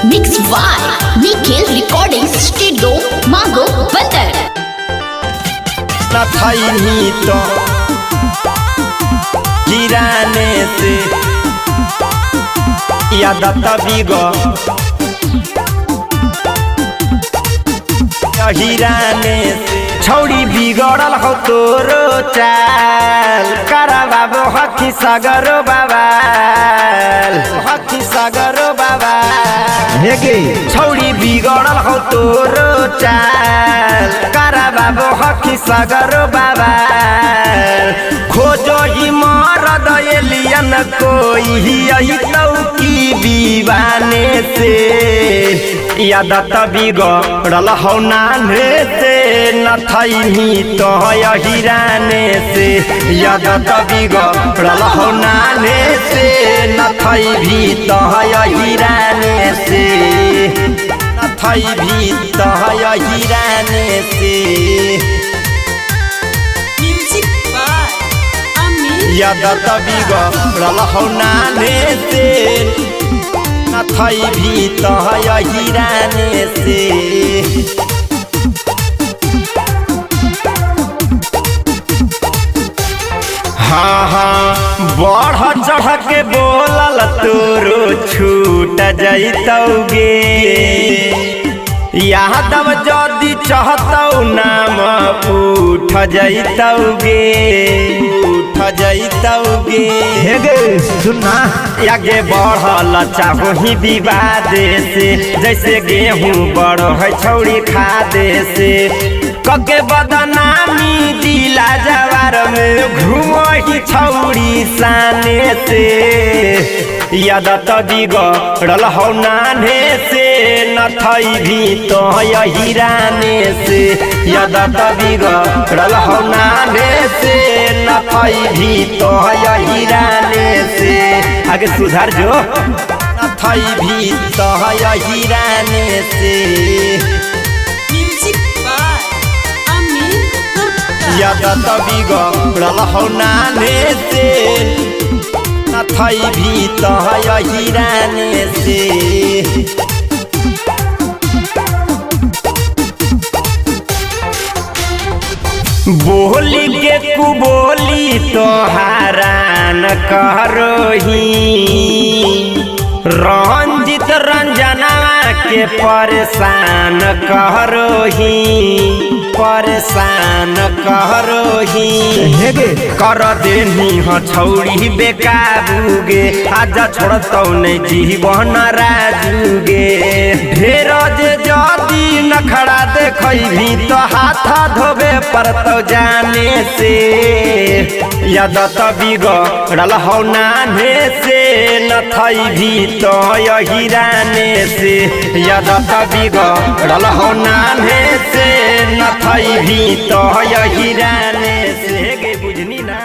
Mixed by Nikhil Recording Studio, Mago Butter. न थई तो गिराने से याद तबिगो हिराने से छौड़ी बिगड़ल हो तोरो चाल करा बाबू हकी सागरो बाबाल हकी सागरो बाबा छौड़ी बिगड़ल हो तोरो चाल करा बाबू हकी सागरो बाबाल खोजो ही मरद एलियन कोई यही तौकी दीवाने से याद बिगड़ल हो नाने से न थई तो हिराने से याद बिगड़ल हो नाने से न थई भी तो हिराने से न थई भी तो हिराने से याद बिगड़ल हो नाने से न थई भी तो हिराने से हाँ हाँ बढ़ चढ़ के बोलल तोरो छूट जैतौगे यादव जदि चाहतौ नाम उठ जैतौगे उठ जैतौगे सुनना आगे बढ़ल चाहो ही विवाद से जैसे गेहूँ बड़ है छौड़ी खादे से कके बदनामी दिला जवार में घूमो ही छौड़ी साने से याद बिगड़ल हो नाने से न थई भी तो हिराने से याद बिगड़ल हो नाने से न थई भी तो हिराने से आगे सुधार जो न थई भी तो हिराने से याद बिगड़ल हो नाने से न थई भी तो हिराने से बोली के कुबोली तो हारान करोही रंजित रंजना के परेशान करोही परेशान करोही कर देनी ह छौड़ी बेकाबूगे आज छोड़तौ नहीं जीवन राजूगे ढेर जे जदी नखड़ा देखई भी तो हाथ धोबे पड़तौ जाने से याद बिगड़ल हो नाने से न थई भी तो हिराने से याद बिगड़ल हो नाने से न थई भी तो हिराने से बुझनी ना।